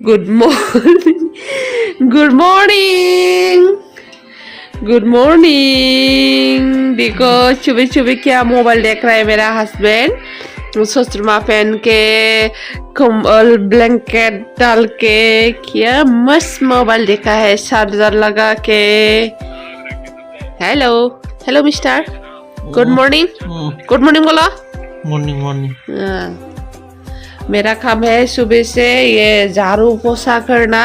Good morning. Good morning. Good morning. देखो सुबह सुबह क्या मोबाइल देख रहा है मेरा हस्बैंड। ससुरमा पहन के कंबल ब्लैंकेट डाल के क्या मस्त मोबाइल देखा है चार्जर लगा के। Hello hello mister, good morning. Good morning बोलो। Morning morning. मेरा काम है सुबह से ये झाड़ू पोछा करना,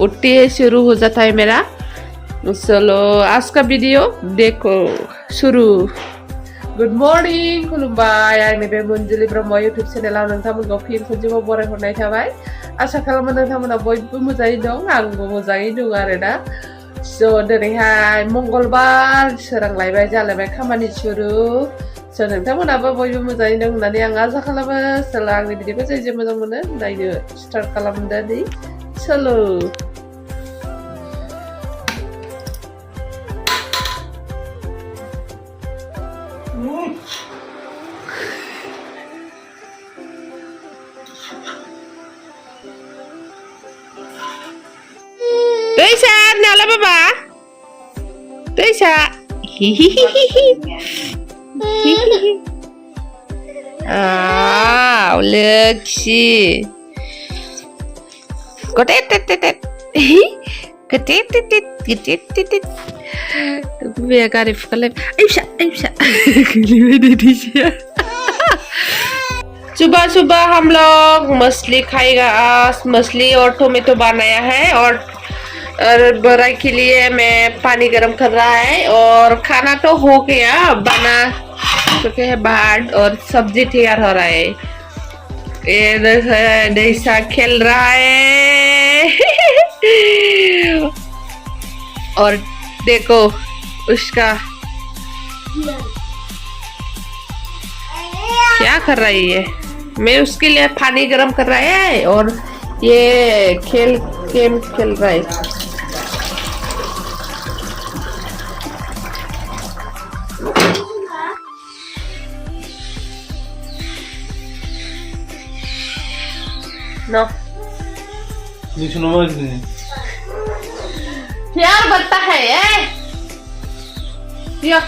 उठते ही शुरू हो जाता है मेरा। चलो आज का वीडियो देखो शुरू। गुड मॉर्निंग खुलुमबाय, आंनि बे मोनजुलि ब्रह्म यूट्यूब चेनेलाव नोंथांमोनखौ फिन खनसेबाव बरायहरनाय थाबाय। आशा खालामो नोंथांमोना बयबो मोजाङै दं, आंबो मोजाङै दं आरोना। स' दिनैहाय मंगलबार सोरांलायबाय जालायबाय खामानि शुरु। स' नोंथांमोनाबो बयबो मोजाङै दं होननानै आं आसा खालामो। सोलो आंनि भिडिअखौ जे मोजां मोनो नायनो स्टार्ट खालामदोनि। सोलो Bisa, nyala baba. Bisa. Hihihihi. Ah, lucky. Kotet. Kotet. Biar karif kalem. Aisha. Keliru di sini. सुबह हम लोग मछली खाएगा। आज मछली और टोमेटो बनाया है और बराई के लिए मैं पानी गरम कर रहा है और खाना तो हो गया, बना चुके हैं भात और सब्जी तैयार हो रहा है। ये जैसा खेल रहा है और देखो उसका क्या कर रही है। मैं उसके लिए पानी गरम कर रहा है और ये गेम खेल रहा है। नो प्यार बढ़ता है ये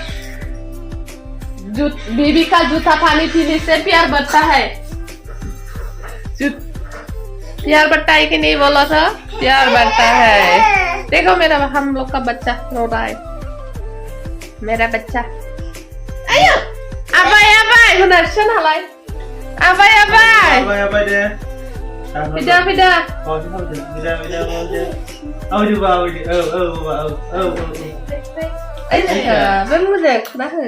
बीबी का जूता पानी पीने से प्यार बढ़ता है। प्यार बढ़ता है कि नहीं बोला था? प्यार बढ़ता है। देखो मेरा हम लोग का बच्चा रो रहा है, मेरा बच्चा। आयो abai hwnna sen halai abai deh pida oh juga ben mudah kenapa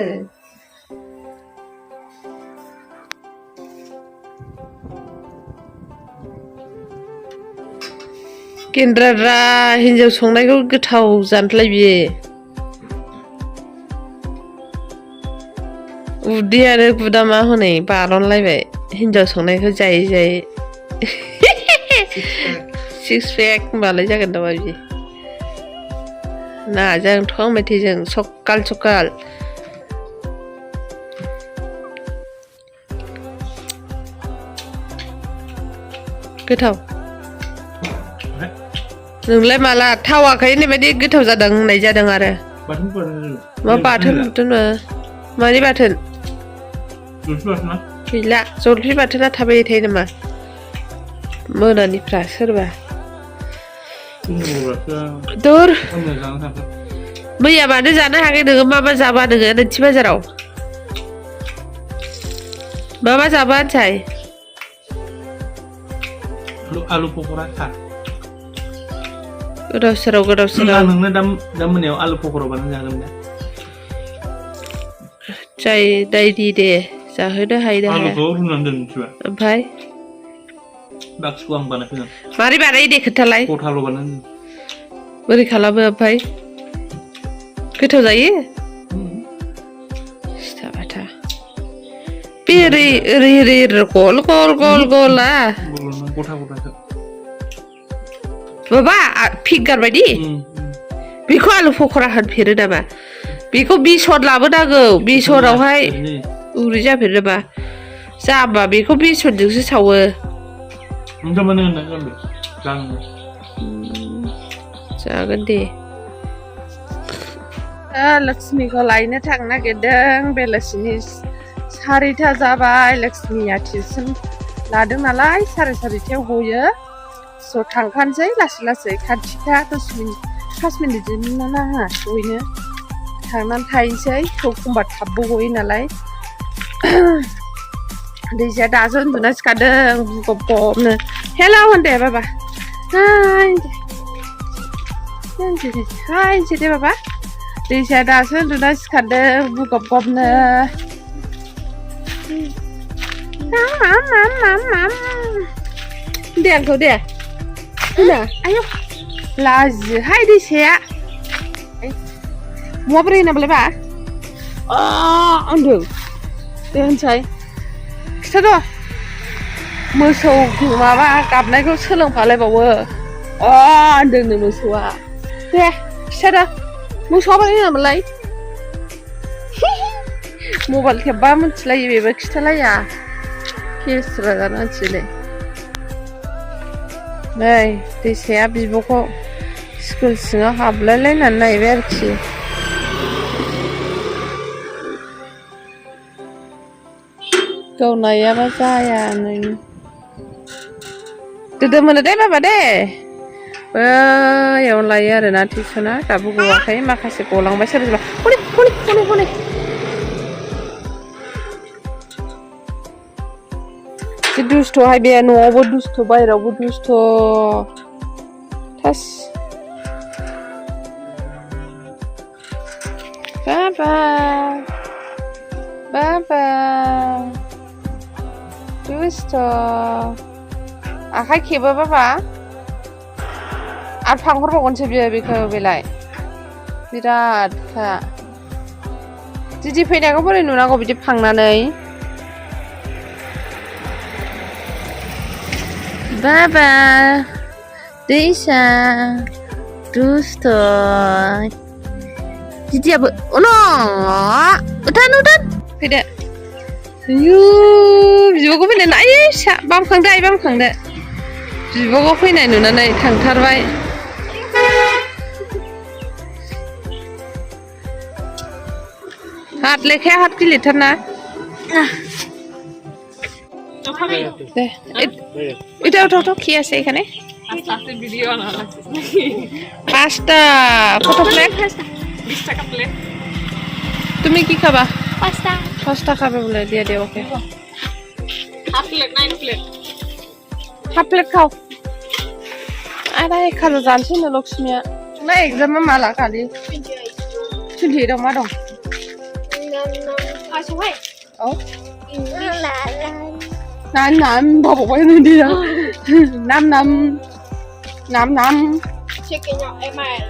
केन्द्रा हिन्जाव संनायखौ गोथाव जानलाय बियो। उदैयानो गुदामा हनै बारनलायबाय हिन्जाव संनायखौ जायै सिक्स पेक होनबालाय जागोन नामा बिदि। नाजों टमेट'जों सकाल गोथाव। नोंलाय माला थावाखै होननाय बायदि गोथाव जादों होननाय जादों आरो। मा बाथोन मानि बाथोन? गैला, जलफि बाथोना थाबाय थायो नामा मोनानिफ्रा सोरबा? दुर मैया मानो जानो हागोन नोङो? मा जाबा नोङो नोंसि बाजाराव? मा जाबा होनसाय? आलु पक'रा खा। गोदाव सोराव नोंनो दा मोनायाव आलु पक'रा बानायना जागोन दा? जाय दायदि दे जाहोनो हायो। आलुखौ रुनानै दोन मिथिबाय? ओमफ्राय बाक्सखौ आं बानायफैगोन। मारै बानायो दे खोन्थालाय। गथाल' बानायनो। बोरै खालामो ओमफ्राय? गोथाव जायो? सिथाबाथा बे ओरै गल गथा माबा फिंगार बायदि बेखौ आलु पक'रा होनफेरो नामा? बेखौ बेसर लाबोनांगौ, बेसरावहाय उरै जाफेरो नामा? जाम्बा बेखौ बेसरजोंसो सावो। जागोन जागोन दे लक्ष्मीखौ लायनो थांनो नागिरदों बेलासिनि 4टा जाबाय लक्ष्मीया टिउसन लादों नालाय 4:30 गयो स' थांखानोसै लासै खाथिखा 5 मिनिटजों नाङा सहैनो थांनानै थाहैनोसै एखमबा थाबबो गयो नालाय दैजिया दासो उन्दुना सिखारदों बुगबनो हेलौ होनदे बाबा हाय दे बाबा दैजिया दासो उन्दुना सिखारदों बुगबनो दे आंखौ दे होना आयौ लाजिहाय दैसाया माबोरै होनाबालाय बा होनदों दे होनसै खिथाद' मोसौ माबा गाबनायखौ सोलोंफालायबावो होनदोंनो मोसौआ दे खिथाद' मोसौआ बोरै होनामोनलाय मबाइल खेबबा मिथिलायो बेबो खिथालाया केसरा जानो मिथियोलै नै दैसाया बिब'खौ स्कुल सिङाव हाबलायलायनानै नायबाय आरोखि गाव नायाबा जाया नै दोदो मोनो दे बाबा दे बैयावनो लायो आरोना टिउसना दाबो गवाखै माखासे गलांबाय सोरबा हनै जि दुस्थ'हाय बे न'आवबो दुस्थ' बाहेरावबो दुस्थ' थास बाबा दुस्थ' आखाइ खेबो बाबा आरो फांहरबावगोनसो बियो बेखौ बेलाय बिरादखा दिदि फैनायखौ बोरै नुनांगौ बिदि फांनानै बाबा दैसा दुस्थ' दिदियाबो उथान फैदो बिब'खौ फैनाय नायै फिसा बामखांदो बिब'खौ फैनाय नुनानै थांथारबाय हाथ लेखाया हाथ गिलिरथारना দে এটা ওঠো কি আছে এখানে 5টা কত প্লেট 20 টাকা প্লেট তুমি কি খাবা 5টা খাবে বলে দিয়ে দে okay half plate 9 plate half plate খাও আরে খালো জানছি না লক্ষ্মীয়া না एग्जाम माला खालि 28 मा दं आसहाय औ नाम बावबाय नोंदि नाम chicken email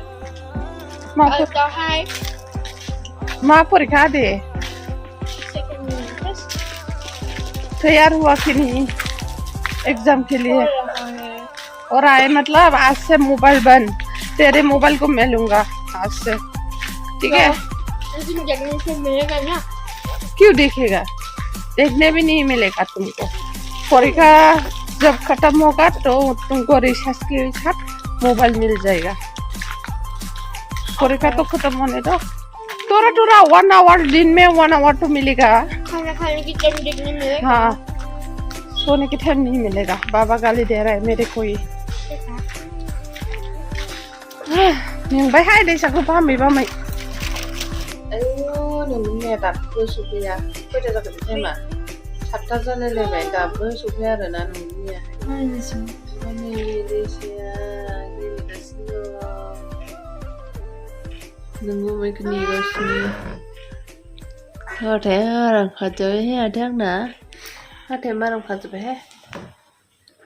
मा परीक्षा दे तैयार हुआ कि नहीं एग्जाम के लिए और आए मतलब आज से मोबाइल बंद तेरे मोबाइल को मैं लूंगा आज से ठीक है क्यों देखेगा देखने भी नहीं मिलेगा तुमको परीक्षा जब खत्म होगा तो तुमको रिचार्ज के साथ मोबाइल मिल जाएगा परीक्षा तो खत्म होने दो थोड़ा 1 आवर दिन में 1 आवर तो मिलेगा खाना खाने की टाइम नहीं मिलेगा हाँ सोने की टाइम नहीं मिलेगा बाबा गाली दे रहा है मेरे को ही भाई हाय दे सकूँ बामी नोंने दाबो सफैया खैथा जागोन टाइमा 7टा जालायलायबाय दाबो सफैया आरोना नोंनिया नोङो मैखौ नेगासिनो हाथाया आराम खाजोब्बायहाय आंना हाथाया आराम खाजोब्बायहाय